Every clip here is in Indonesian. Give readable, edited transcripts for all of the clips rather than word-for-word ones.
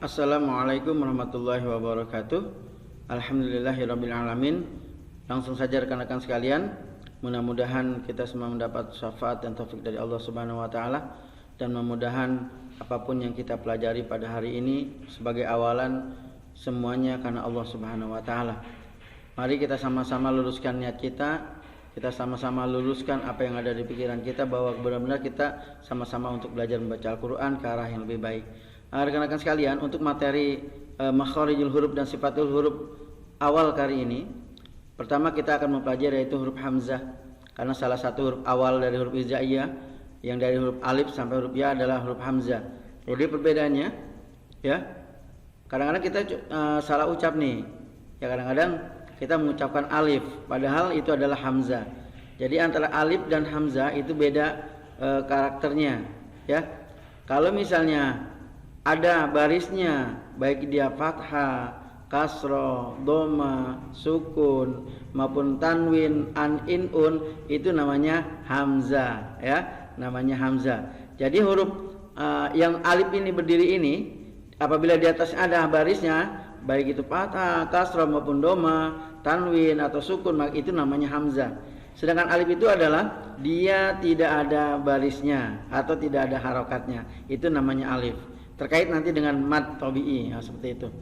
Assalamualaikum warahmatullahi wabarakatuh. Alhamdulillahirabbil alamin. Langsung saja rekan-rekan sekalian, mudah-mudahan kita semua mendapat syafaat dan taufik dari Allah Subhanahu wa taala, dan mudah-mudahan apapun yang kita pelajari pada hari ini sebagai awalan semuanya karena Allah Subhanahu wa taala. Mari kita sama-sama luruskan niat kita sama-sama luruskan apa yang ada di pikiran kita, bahwa benar-benar kita sama-sama untuk belajar membaca Al-Quran ke arah yang lebih baik. Rekan-rekan sekalian, untuk materi makharijul huruf dan sifatul huruf awal kali ini, pertama kita akan mempelajari yaitu huruf hamzah, karena salah satu huruf awal dari huruf hijaiyah yang dari huruf alif sampai huruf ya adalah huruf hamzah. Jadi perbedaannya, ya, kadang-kadang kita salah ucap nih, ya, kadang-kadang kita mengucapkan alif padahal itu adalah hamzah. Jadi antara alif dan hamzah itu beda karakternya, ya. Kalau misalnya ada barisnya, baik dia fathah, kasroh, doma, sukun maupun tanwin, an, in, un, itu namanya hamzah, ya, namanya hamzah. Jadi huruf yang alif ini berdiri ini, apabila di atasnya ada barisnya, baik itu fathah, kasroh maupun doma, tanwin atau sukun, maka itu namanya hamzah. Sedangkan alif itu adalah dia tidak ada barisnya atau tidak ada harokatnya, itu namanya alif. Terkait nanti dengan mad tabi'i, ya, seperti itu.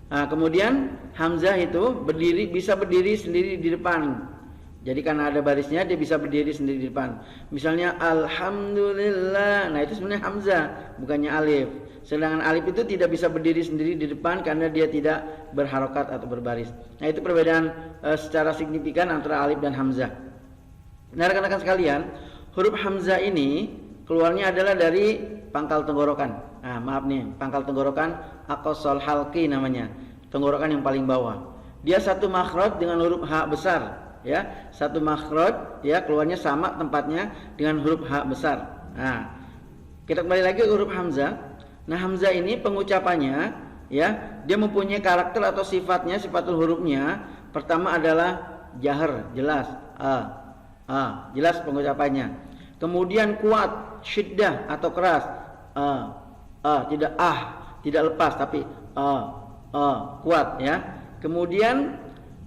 Nah, kemudian hamzah itu bisa berdiri sendiri di depan. Jadi karena ada barisnya dia bisa berdiri sendiri di depan. Misalnya alhamdulillah, nah itu sebenarnya hamzah, bukannya alif. Sedangkan alif itu tidak bisa berdiri sendiri di depan karena dia tidak berharokat atau berbaris. Nah, itu perbedaan secara signifikan antara alif dan hamzah. Nah, rekan-rekan sekalian, huruf hamzah ini keluarnya adalah dari pangkal tenggorokan. Nah, maaf nih, pangkal tenggorokan aqsal halqi namanya, tenggorokan yang paling bawah. Dia satu makhraj dengan huruf ha besar, ya. Satu makhraj, ya, keluarnya sama tempatnya dengan huruf ha besar. Nah, kita kembali lagi ke huruf hamzah. Nah, hamzah ini pengucapannya, ya, dia mempunyai karakter atau sifatnya, sifatul hurufnya. Pertama adalah jahar, jelas, jelas pengucapannya. Kemudian kuat, syiddah atau keras, tidak lepas tapi kuat, ya. Kemudian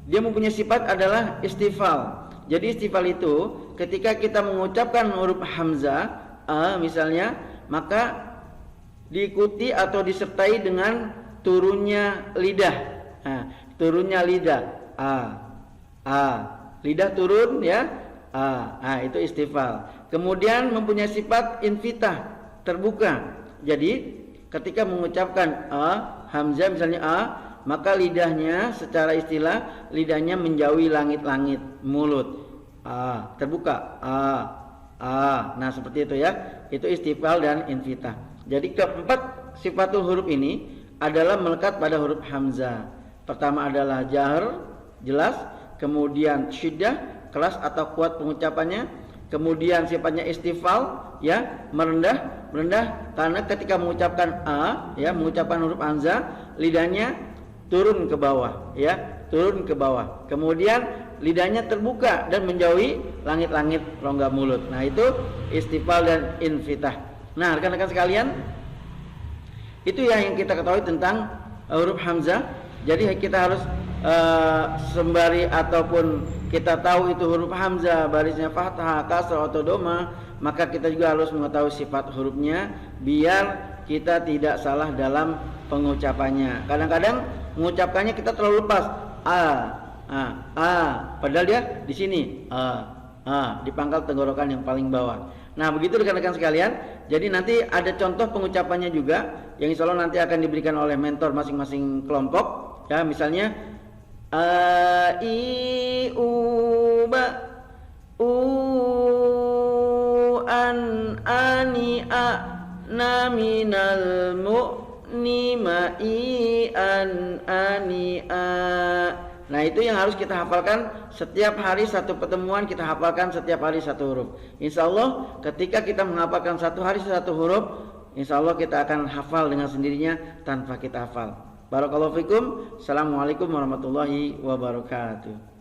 dia mempunyai sifat adalah istifal. Jadi istifal itu ketika kita mengucapkan huruf hamzah misalnya, maka diikuti atau disertai dengan turunnya lidah. Nah, turunnya lidah, lidah turun, ya. Itu istifal. Kemudian mempunyai sifat infitah, terbuka. Jadi ketika mengucapkan hamzah misalnya maka lidahnya secara istilah lidahnya menjauhi langit-langit mulut, terbuka, nah seperti itu, ya. Itu istifal dan infitah. Jadi keempat sifatul huruf ini adalah melekat pada huruf hamzah. Pertama adalah jahar, jelas. Kemudian syiddah, keras atau kuat pengucapannya. Kemudian sifatnya istifal, ya, merendah karena ketika mengucapkan ya, mengucapkan huruf hamzah, lidahnya turun ke bawah, ya, turun ke bawah. Kemudian lidahnya terbuka dan menjauhi langit-langit rongga mulut. Nah, itu istifal dan infitah. Nah, rekan-rekan sekalian, itu ya yang kita ketahui tentang huruf hamzah. Jadi kita harus sembari ataupun kita tahu itu huruf hamzah, barisnya fathah, kasrah atau doma, maka kita juga harus mengetahui sifat hurufnya biar kita tidak salah dalam pengucapannya. Kadang-kadang mengucapkannya kita terlalu lepas, padahal dia di sini, di pangkal tenggorokan yang paling bawah. Nah, begitu rekan-rekan sekalian. Jadi nanti ada contoh pengucapannya juga yang insya Allah nanti akan diberikan oleh mentor masing-masing kelompok, ya. Misalnya i u ba u an ani a na minal mu'ni ma i an ani a. Nah, itu yang harus kita hafalkan setiap hari satu pertemuan, kita hafalkan setiap hari satu huruf. Insya Allah ketika kita menghafalkan satu hari satu huruf, insya Allah kita akan hafal dengan sendirinya tanpa kita hafal. Barakallahu fikum. Assalamualaikum warahmatullahi wabarakatuh.